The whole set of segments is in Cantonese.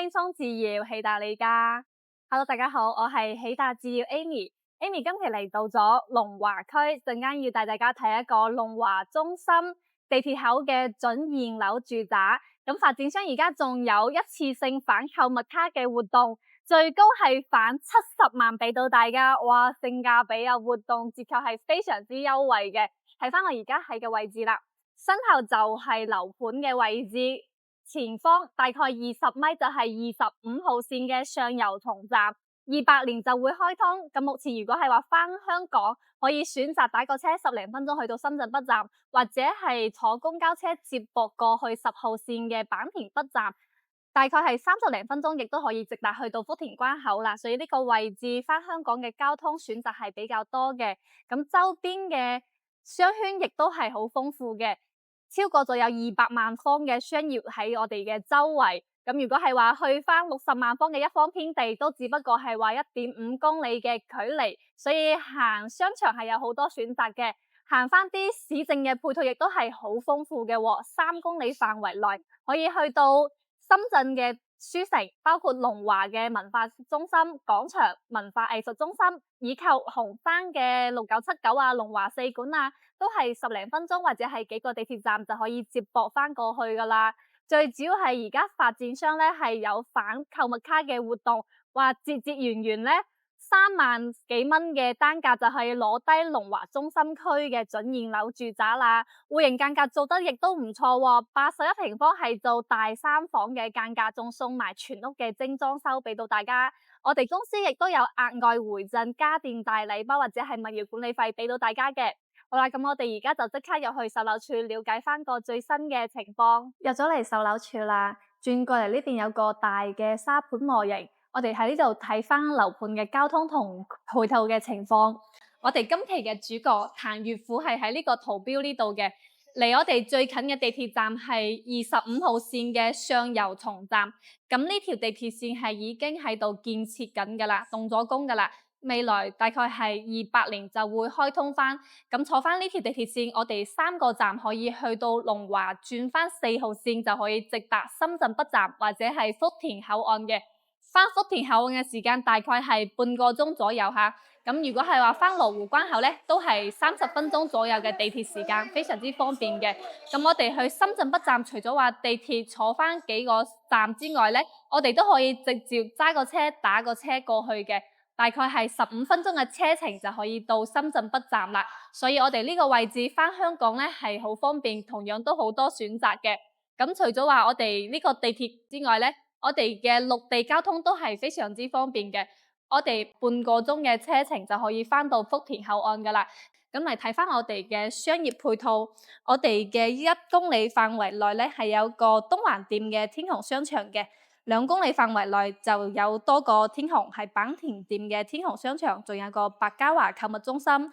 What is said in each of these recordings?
輕鬆治療，喜達利家。Hello，大家好，我係喜達治療 Amy。Amy 今期嚟到咗龍華區，陣間要帶大家睇一個龍華中心地鐵口嘅準現樓住宅。咁發展商而家仲有一次性返購物卡嘅活動，最高係返70萬俾到大家。哇，性價比啊！活動折扣係非常之優惠嘅。睇翻我而家喺嘅位置啦，身後就係樓盤嘅位置。前方大概20米就係25號線嘅上游同站，200年就會開通。咁目前如果係話翻香港，可以選擇打個車10零分鐘去到深圳北站，或者係坐公交車接駁過去10號線嘅坂田北站，大概係30零分鐘，亦都可以直達去到福田關口啦。所以呢個位置翻香港嘅交通選擇係比較多嘅。咁周邊嘅商圈亦都係好豐富嘅。超過咗有200萬方嘅商業喺我哋嘅周圍，咁如果係話去翻60萬方嘅一方天地，都只不過係話1.5公里嘅距離，所以行商場係有好多選擇嘅。行翻啲市政嘅配套亦都係好豐富嘅，3公里範圍內可以去到深圳嘅書城，包括龍華嘅文化中心、廣場、文化藝術中心，以及紅山嘅6979啊、龍華4館啊，都係10零分鐘或者係幾個地鐵站就可以接駁翻過去噶啦。最主要係而家發展商咧係有返購物卡嘅活動，話節節圓圓咧3萬幾蚊嘅單價就可以攞低龍華中心區嘅準現樓住宅啦。戶型間隔做得亦都唔錯喎，81平方係做大3房嘅間隔，仲送埋全屋嘅精裝修俾到大家。我哋公司亦都有額外回贈家電大禮包或者係物業管理費俾到大家嘅。好啦，咁我哋而家就即刻入去售樓處了解翻個最新嘅情況。入咗嚟售樓處啦，轉過嚟呢邊有個大嘅沙盤模型，我哋喺呢度睇翻樓盤嘅交通同配套嘅情況。我哋今期嘅主角譚悅府係喺呢個圖標呢度嘅，離我哋最近嘅地鐵站係25號線嘅上游松站。咁呢條地鐵線係已經喺度建設緊噶啦，動咗工噶啦。未來大概係200年就會開通翻，咁坐翻呢條地鐵線，我哋3個站可以去到龍華，轉翻4號線就可以直達深圳北站或者係福田口岸嘅。翻福田口岸嘅時間大概係半個鐘左右吓。咁如果係話翻羅湖關口咧，都係30分鐘左右嘅地鐵時間，非常之方便嘅。咁我哋去深圳北站，除咗話地鐵坐翻幾個站之外咧，我哋都可以直接揸個車打個車過去嘅。大概係15分鐘嘅車程就可以到深圳北站啦，所以我哋呢個位置翻香港咧係好方便，同樣都好多選擇嘅。咁除咗話我哋呢個地鐵之外咧，我哋嘅陸地交通都係非常之方便嘅。我哋半個鐘嘅車程就可以翻到福田口岸噶啦。咁嚟睇翻我哋嘅商業配套，我哋嘅1公里範圍內咧係有個東環店嘅天虹商場嘅。2公里範圍內就有多個天虹，係坂田店嘅天虹商場，仲有個百家華購物中心，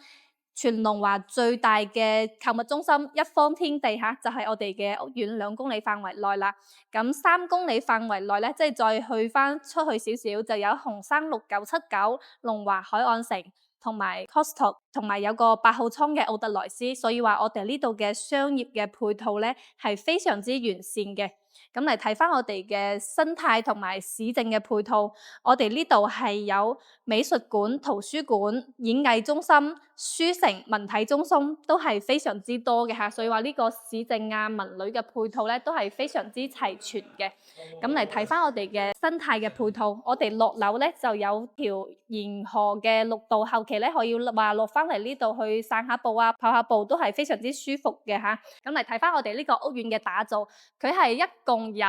全龍華最大嘅購物中心一方天地吓，就係我哋嘅屋苑2公里範圍內啦。咁3公里範圍內咧，即係再去翻出去少少，就有紅山6979、龍華海岸城同埋 Costco， 同埋有個8號倉嘅奧特萊斯，所以話我哋呢度嘅商業嘅配套咧係非常之完善嘅。咁嚟睇翻我哋嘅生態同埋市政嘅配套，我哋呢度係有美術館、圖書館、演藝中心、書城、文體中心，都係非常之多嘅吓，所以話呢個市政啊、文旅嘅配套咧都係非常之齊全嘅。咁嚟睇翻我哋嘅生態嘅配套，我哋落樓咧就有條沿河嘅綠道，後期咧可以話落翻嚟呢度去散下步啊、跑下步都係非常之舒服嘅吓。咁嚟睇翻我哋呢個屋苑嘅打造，佢係一共有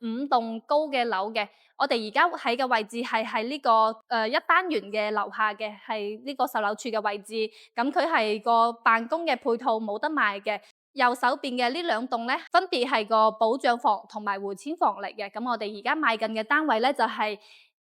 5棟高嘅樓嘅。我哋而家喺嘅位置係喺呢個一單元嘅樓下嘅，係呢個售樓處嘅位置。咁佢係個辦公嘅配套冇得賣嘅。右手邊嘅呢2棟咧，分別係個保障房同埋回遷房嚟嘅。咁我哋而家賣緊嘅單位咧，就係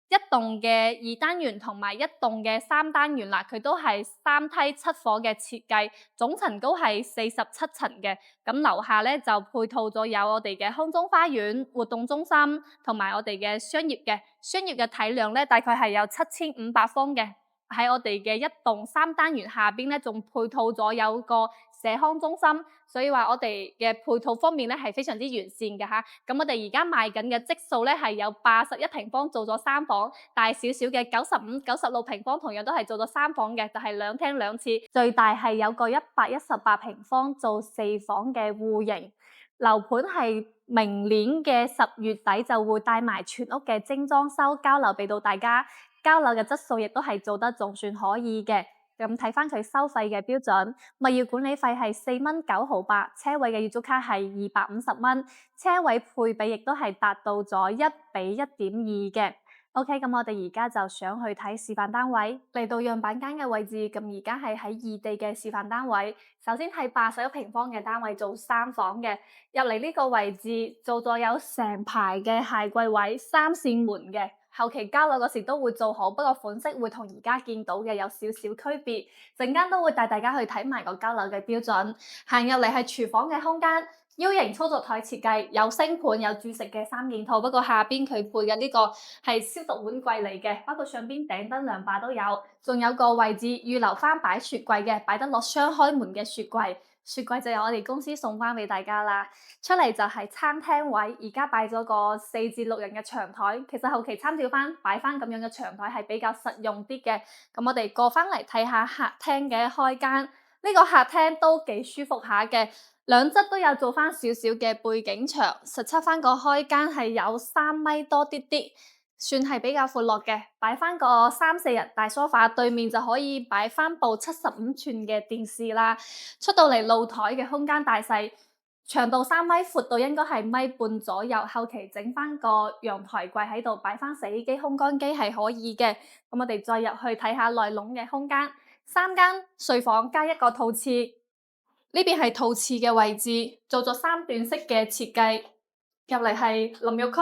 一棟嘅2單元同埋一棟嘅3單元啦。佢都係3梯7伙嘅設計，總層高係47層嘅。咁樓下咧就配套咗有我哋嘅空中花園、活動中心同埋我哋嘅商業嘅體量咧，大概係有7500方嘅。喺我哋嘅一棟3單元下邊咧，仲配套咗有個社康中心，所以話我哋嘅配套方面咧係非常之完善嘅嚇。咁我哋而家賣緊嘅積數咧係有81平方做咗3房，大少少嘅95、96平方同樣都係做咗3房嘅，就係2廳2廁，最大係有個118平方做4房嘅戶型。樓盤係明年嘅10月底就會帶埋全屋嘅精裝修交樓俾到大家，交樓嘅質素亦都係做得仲算可以嘅。咁睇返佢收費嘅標準，物業管理費係4.9毫8，車位嘅月租卡係250蚊，車位配比亦都係達到咗1:1.2嘅。OK，咁我哋而家就想去睇示範單位，嚟到樣板間嘅位置，咁而家係喺異地嘅示範單位。首先係81平方嘅單位做3房嘅，入嚟呢個位置做咗有成排嘅鞋櫃位、3扇門嘅。後期交樓嗰時都會做好，不過款式會同而家見到嘅有少少區別。陣間都會帶大家去睇埋個交樓嘅標準。行入嚟係廚房嘅空間。U 型操作台設計，有星盤有煮食嘅3件套，不過下邊佢配嘅呢個係消毒碗櫃嚟嘅，包括上邊頂燈涼把都有，仲有個位置預留翻擺雪櫃嘅，擺得落雙開門嘅雪櫃，雪櫃就由我哋公司送翻俾大家啦。出嚟就係餐廳位，而家擺咗個4至6人嘅長台，其實後期參照翻擺翻咁樣嘅長台係比較實用啲嘅。咁我哋過翻嚟睇下客廳嘅開間，呢個客廳都幾舒服下嘅。兩側都有做翻少少嘅背景牆，實測翻個開間係有3米多啲啲，算係比較闊落嘅。擺翻個3、4人大梳化，對面就可以擺翻部75寸嘅電視啦。出到嚟露台嘅空間大細，長度3米，闊度應該係1.5米左右。後期整翻個陽台櫃喺度，擺翻洗衣機、烘乾機係可以嘅。咁我哋再入去睇下內籠嘅空間，3間睡房加一個套廁。呢邊係套廁嘅位置，做咗3段式嘅設計。入嚟係淋浴區，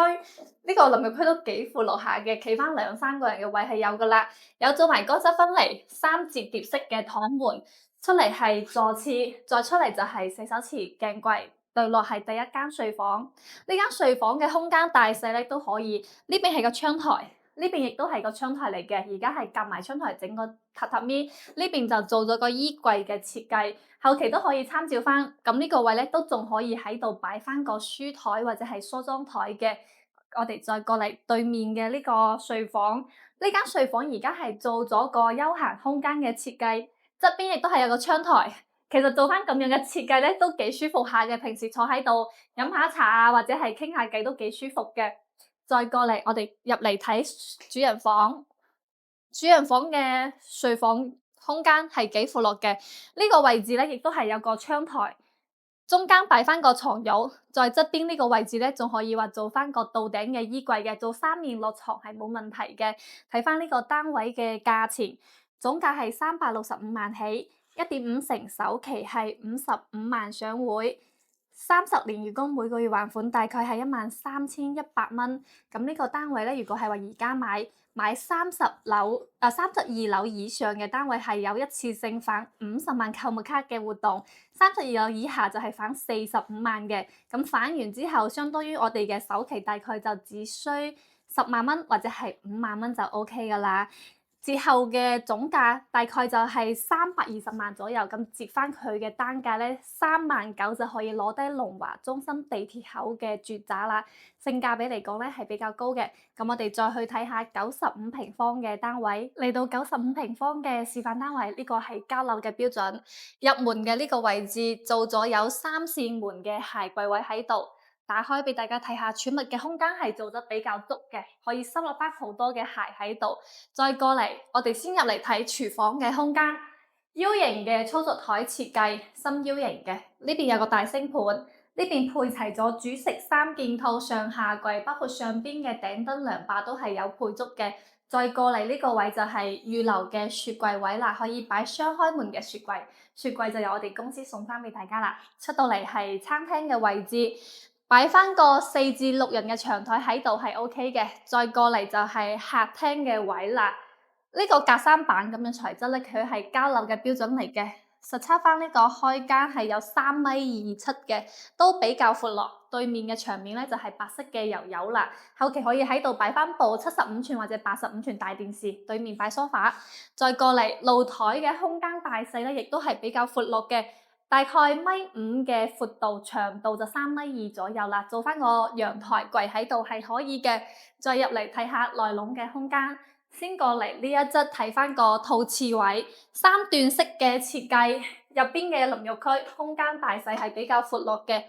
呢個淋浴區都幾闊落下嘅，企翻2、3個人嘅位係有噶啦。有做埋乾濕分離，3折疊式嘅趟門，出嚟係座廁，再出嚟就係洗手池、鏡櫃。對落係第一間睡房，呢間睡房嘅空間大細咧都可以。呢邊係個窗台。呢邊亦都係個窗台嚟嘅，而家係夾埋窗台整個榻榻米，呢邊就做咗個衣櫃嘅設計，後期都可以參照翻。咁呢個位咧都仲可以喺度擺翻個書台或者係梳妝台嘅。我哋再過嚟對面嘅呢個睡房，呢間睡房而家係做咗個休閒空間嘅設計，側邊亦都係有個窗台。其實做翻咁樣嘅設計咧都幾舒服下嘅，平時坐喺度飲下茶啊，或者係傾下偈都幾舒服嘅。再過嚟，我哋入嚟睇主人房。主人房嘅睡房空間係幾闊落嘅，呢個位置咧亦都係有個窗台，中間擺翻個床褥，在側邊呢個位置咧仲可以話做翻個到頂嘅衣櫃嘅，做3面落床係冇問題嘅。睇翻呢個單位嘅價錢，總價係365萬起，1.5成首期係55萬上會。30年月供，每個月還款大概係13100蚊。咁呢個單位咧，如果係話而家買32樓以上嘅單位係有一次性返50萬購物卡嘅活動，32樓以下就係返45萬嘅。咁返完之後，相當於我哋嘅首期大概就只需10萬蚊或者係5萬蚊就 OK 噶啦。折後嘅總價大概就係320萬左右，咁折翻佢嘅單價咧39000就可以攞低龍華中心地鐵口嘅住宅啦，性價比嚟講咧係比較高嘅。咁我哋再去睇下95平方嘅單位，嚟到95平方嘅示範單位，呢個係交樓嘅標準。入門嘅呢個位置做咗有3扇門嘅鞋櫃位喺度。打開俾大家睇下，儲物嘅空間係做得比較足嘅，可以收落翻好多嘅鞋喺度。再過嚟，我哋先入嚟睇廚房嘅空間。U 型嘅操作台設計，深 U 型嘅，呢邊有個大星盤，呢邊配齊咗煮食3件套上下櫃，包括上邊嘅頂燈涼把都係有配足嘅。再過嚟呢個位就係預留嘅雪櫃位啦，可以擺雙開門嘅雪櫃，雪櫃就由我哋公司送翻俾大家啦。出到嚟係餐廳嘅位置。擺翻個4至6人嘅長台喺度係 OK 嘅，再過嚟就係客廳嘅位啦。呢個隔山板咁樣材質咧，佢係交樓嘅標準嚟嘅。實測翻呢個開間係有3.27米嘅，都比較闊落。對面嘅牆面咧就係白色嘅油油啦。後期可以喺度擺翻部75寸或者85寸大電視，對面擺梳化。再過嚟露台嘅空間大細咧，亦都係比較闊落嘅，大概1.5米嘅闊度，長度就3.2米左右啦。做翻個陽台櫃喺度係可以嘅。再入嚟睇下內籠嘅空間。先過嚟呢一側睇翻個套廁位，3段式嘅設計，入邊嘅淋浴區空間大細係比較闊落嘅，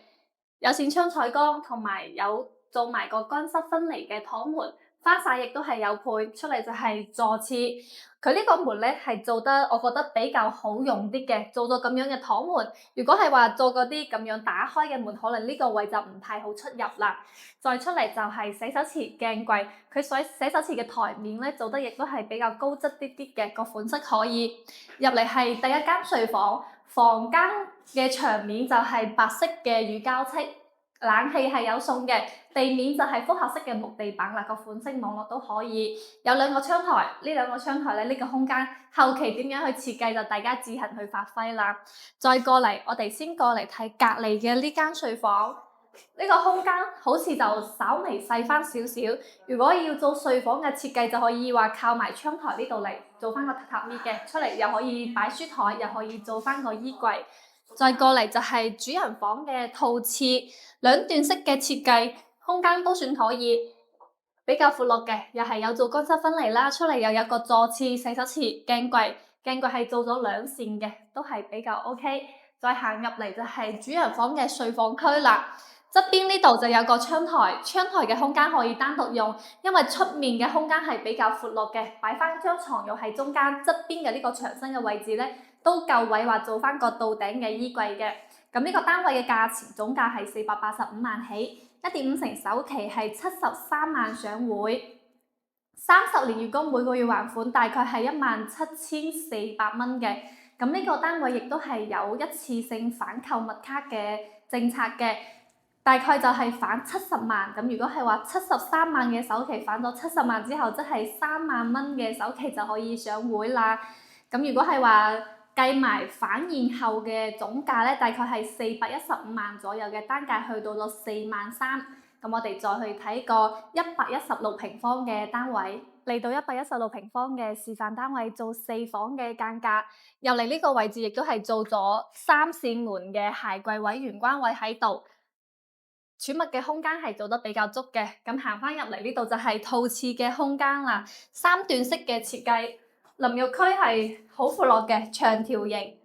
有扇窗採光，同埋有做埋個乾濕分離嘅趟門，花灑亦都係有配，出嚟就係坐廁。佢呢個門咧係做得我覺得比較好用啲嘅，做咗咁樣嘅趟門。如果係話做嗰啲咁樣打開嘅門，可能呢個位就唔太好出入啦。再出嚟就係洗手池鏡櫃，佢洗手池嘅台面咧做得亦都係比較高質啲啲嘅，個款式可以。入嚟係第一間睡房，房間嘅牆面就係白色嘅乳膠漆，冷氣係有送嘅，地面就係複合式嘅木地板啦，個款式網絡都可以。有2個窗台，呢2個窗台咧，呢個空間後期點樣去設計就大家自行去發揮啦。再過嚟，我哋先過嚟睇隔離嘅呢間睡房。呢個空間好似就稍微細翻少少，如果要做睡房嘅設計，就可以話靠埋窗台呢度嚟做翻個榻榻米嘅，出嚟又可以擺書台，又可以做翻個衣櫃。再過嚟就係主人房嘅套廁，2段式嘅設計，空間都算可以，比較闊落嘅，又係有做乾濕分離啦，出嚟又有個坐廁、洗手池、鏡櫃，鏡櫃係做咗2扇嘅，都係比較 OK。再行入嚟就係主人房嘅睡房區啦。側邊呢度就有個窗台，窗台嘅空間可以單獨用，因為出面嘅空間係比較闊落嘅，擺翻張床又喺中間，側邊嘅呢個牆身嘅位置咧都夠位話做翻個到頂嘅衣櫃嘅。咁呢個單位嘅價錢總價係485萬起，1.5成首期係73萬上會，30年月供每個月還款大概係17400蚊嘅。咁呢個單位亦都係有一次性返購物卡嘅政策嘅。大概就係返70萬，咁如果係話73萬嘅首期返咗70萬之後，即係3萬蚊嘅首期就可以上會啦。咁如果係話計埋返現後嘅總價咧，大概係415萬左右嘅單價，去到咗4萬3。咁我哋再去睇個116平方嘅單位，嚟到116平方嘅示範單位做4房嘅間隔，入嚟呢個位置亦都係做咗3扇門嘅鞋櫃位、玄關位喺度。儲物嘅空間係做得比較足嘅，咁行翻入嚟呢度就係套廁嘅空間啦，3段式嘅設計，淋浴區係好闊落嘅，長條形，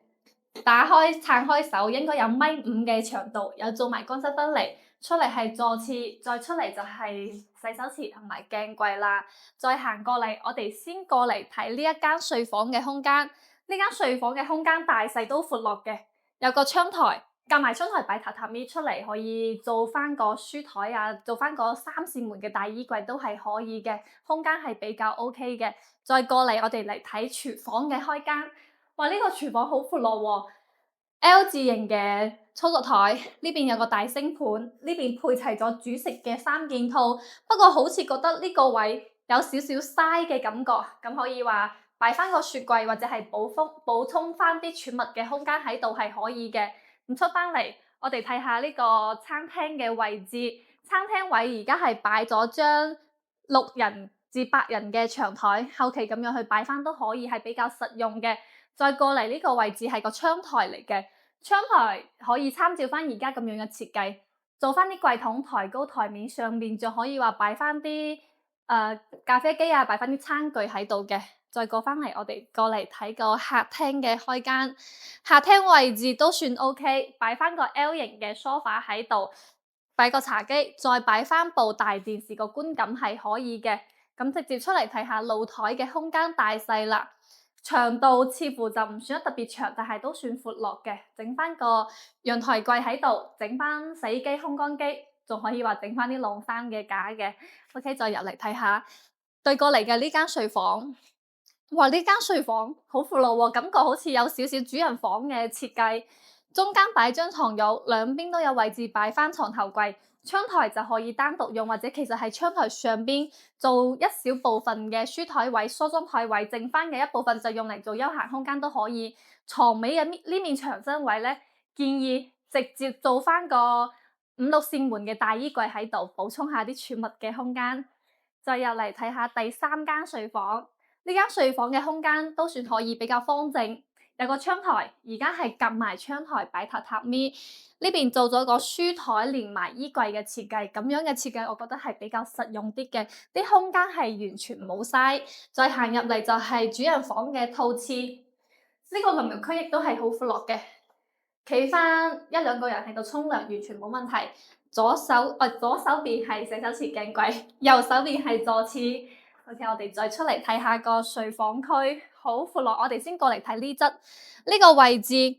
打開撐開手應該有1.5米嘅長度，有做埋乾濕分離，出嚟係坐廁，再出嚟就係洗手池同埋鏡櫃啦。再行過嚟，我哋先過嚟睇呢一間睡房嘅空間，呢間睡房嘅空間大細都闊落嘅，有個窗台。夾埋窗台擺榻榻米出嚟，可以做翻個書台啊，做翻個3扇門嘅大衣櫃都係可以嘅，空間係比較 OK 嘅。再過嚟，我哋嚟睇廚房嘅開間。哇！呢個廚房好闊落喎，L 字形嘅操作台，呢邊有個大星盤，呢邊配齊咗煮食嘅3件套。不過好似覺得呢個位有少少嘥嘅感覺，咁可以話擺翻個雪櫃或者係補充翻啲儲物嘅空間喺度係可以嘅。咁出翻嚟，我哋睇下呢個餐廳嘅位置。餐廳位而家係擺咗張6人至8人嘅長台，後期咁樣去擺翻都可以，係比較實用嘅。再過嚟呢個位置係個窗台嚟嘅，窗台可以參照翻而家咁樣嘅設計，做翻啲櫃桶抬高台面，上面就可以話擺翻啲咖啡機啊，擺翻啲餐具喺度嘅。再過返嚟，我哋過嚟睇個客廳嘅開間，客廳位置都算 OK，擺翻個 L 型嘅梳化喺度，擺個茶幾，再擺翻部大電視，個觀感係可以嘅。咁直接出嚟睇下露台嘅空間大細啦，長度似乎就唔算得特別長，但係都算闊落嘅。整翻個陽台櫃喺度，整翻洗衣機、烘乾機，仲可以話整翻啲晾衫嘅架嘅。OK， 再入嚟睇下對過嚟嘅呢間睡房。哇！呢間睡房好闊落喎，感覺好似有少少主人房嘅設計。中間擺張床褥，兩邊都有位置擺翻床頭櫃。窗台就可以單獨用，或者其實係窗台上邊做一小部分嘅書台位、梳妝台位，剩翻嘅一部分就用嚟做休閒空間都可以。床尾嘅呢面牆身位咧，建議直接做翻個5、6扇門嘅大衣櫃喺度，補充下啲儲物嘅空間。再入嚟睇下第3間睡房，呢間睡房嘅空間都算可以比較方正，有個窗台，而家係夾埋窗台擺榻榻米，呢邊做咗個書台連埋衣櫃嘅設計，咁樣嘅設計我覺得係比較實用啲嘅，啲空間係完全冇嘥。再行入嚟就係主人房嘅套廁，呢個淋浴區亦都係好闊落嘅，企翻1、2個人喺度沖涼完全冇問題。左手邊係洗手池鏡櫃，右手邊係坐廁。OK，我哋再出嚟睇下個睡房區，好闊落。我哋先過嚟睇呢側呢個位置。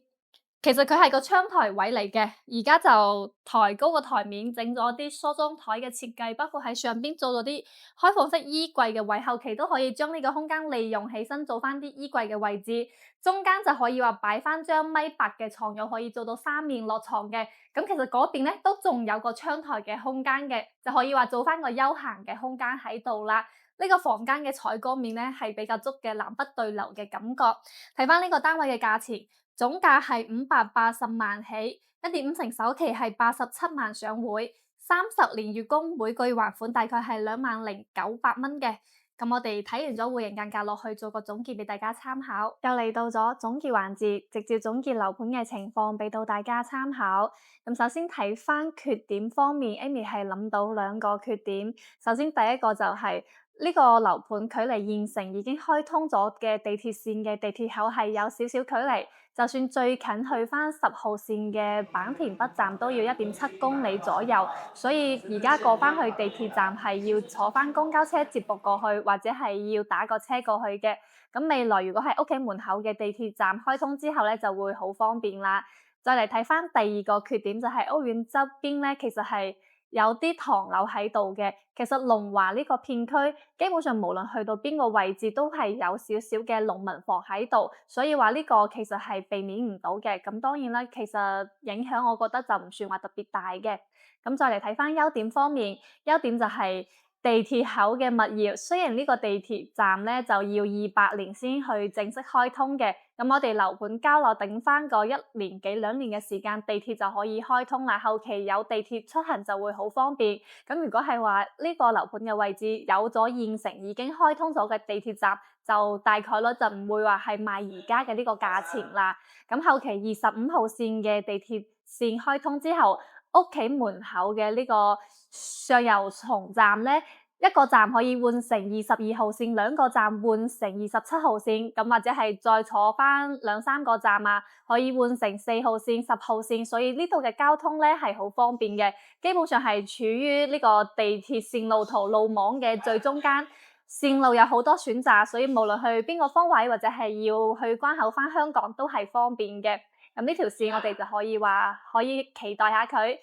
其實佢係個窗台位嚟嘅，而家就抬高個台面，整咗啲梳妝台嘅設計，包括喺上邊做咗啲開放式衣櫃嘅位，後期都可以將呢個空間利用起身，做翻啲衣櫃嘅位置。中間就可以話擺翻張1.8米嘅床，又可以做到3面落床嘅。咁其實嗰邊咧都仲有個窗台嘅空間嘅，就可以話做翻個休閒嘅空間喺度啦。呢個房間嘅採光面咧係比較足嘅，南北對流嘅感覺。睇翻呢個單位嘅價錢。總價係580萬起，1.5成首期係87萬上會，30年月供，每個月還款大概係20900蚊嘅。咁我哋睇完咗戶型價格落去做個總結俾大家參考，又嚟到咗總結環節，直接總結樓盤嘅情況俾到大家參考。咁首先睇翻缺點方面，Amy 係諗到2個缺點。首先第一個就係呢個樓盤距離現城已經開通咗嘅地鐵線嘅地鐵口係有少少距離。就算最近去翻10號線嘅坂田北站都要1.7公里左右，所以而家過翻去地鐵站係要坐翻公交車接駁過去，或者係要打個車過去嘅。咁未來如果係屋企門口嘅地鐵站開通之後咧，就會好方便啦。再嚟睇翻第2個缺點就係屋苑側邊咧，其實係有啲唐樓喺度嘅。其實龍華呢個片區基本上無論去到邊個位置都係有少少嘅農民房喺度，所以話呢個其實係避免唔到嘅。咁當然啦，其實影響我覺得就唔算話特別大嘅。咁再嚟睇翻優點方面，優點就係地鐵口嘅物業，雖然呢個地鐵站咧就要200年先去正式開通嘅，咁我哋樓盤交落頂翻個1年幾2年嘅時間，地鐵就可以開通啦。後期有地鐵出行就會好方便。咁如果係話呢個樓盤嘅位置有咗現成已經開通咗嘅地鐵站，就大概率就唔會話係賣而家嘅呢個價錢啦。咁後期25號線嘅地鐵線開通之後，屋企門口嘅呢個上游松站咧，一個站可以換成22號線，2個站換成27號線，咁或者係再坐翻2-3個站啊，可以換成4號線、10號線，所以呢度嘅交通咧係好方便嘅，基本上係處於呢個地鐵線路圖路網嘅最中間，線路有好多選擇，所以無論去邊個方位或者係要去關口翻香港都係方便嘅。咁呢條線我哋就可以話可以期待下佢。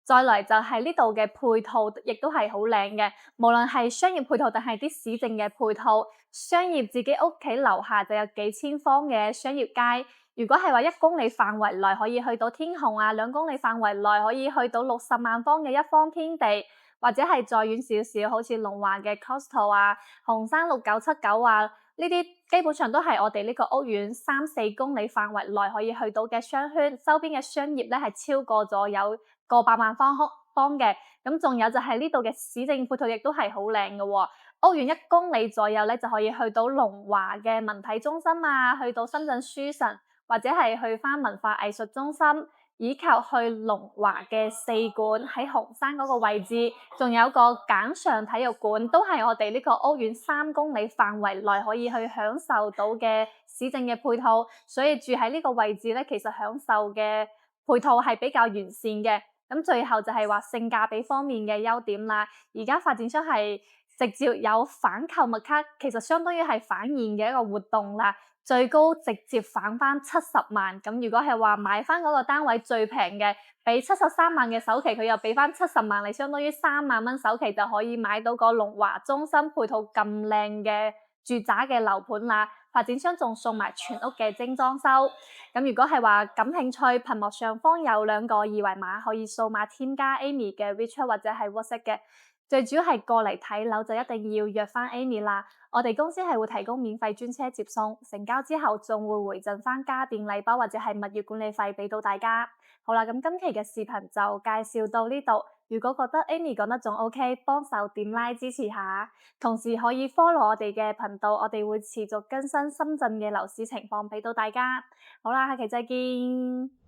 再嚟就係呢度嘅配套，亦都係好靚嘅。無論係商業配套定係啲市政嘅配套，商業自己屋企樓下就有幾千方嘅商業街。如果係話1公里範圍內可以去到天虹啊，2公里範圍內可以去到60萬方嘅一方天地，或者係再遠少少，好似龍華嘅 Costco 啊、紅山6979啊，呢啲基本上都係我哋呢個屋苑3-4公里範圍內可以去到嘅商圈，周邊嘅商業咧係超過咗有過百萬方嘅。咁仲有就係呢度嘅市政配套亦都係好靚嘅喎。屋苑1公里左右咧就可以去到龍華嘅文體中心啊，去到深圳書城，或者係去翻文化藝術中心，以及去龍華嘅4館喺紅山嗰個位置，仲有個簡上體育館，都係我哋呢個屋苑3公里範圍內可以去享受到嘅市政嘅配套，所以住喺呢個位置咧，其實享受嘅配套係比較完善嘅。咁最後就係話性價比方面嘅優點啦，而家發展商係直接有返購物卡，其實相當於係返現嘅一個活動啦，最高直接返翻70萬。咁如果係話買翻嗰個單位最平嘅，俾73萬嘅首期，佢又俾翻70萬，你相當於3萬蚊首期就可以買到個龍華中心配套咁靚嘅住宅嘅樓盤啦。發展商仲送埋全屋嘅精裝修。咁如果係話感興趣，屏幕上方有2個二維碼可以掃碼添加 Amy 嘅 WeChat 或者係 WhatsApp 嘅。最主要係過嚟睇樓就一定要約返 Amy 啦。我哋公司係會提供免費專車接送，成交之後仲會回贈返家電禮包或者係物業管理費俾到大家。好啦，咁今期嘅視頻就介紹到呢度。如果覺得 Amy 講得仲 OK，幫手點 like 支持下，同時可以 follow 我哋嘅頻道，我哋會持續更新深圳嘅樓市情況俾到大家。好啦，下期再見。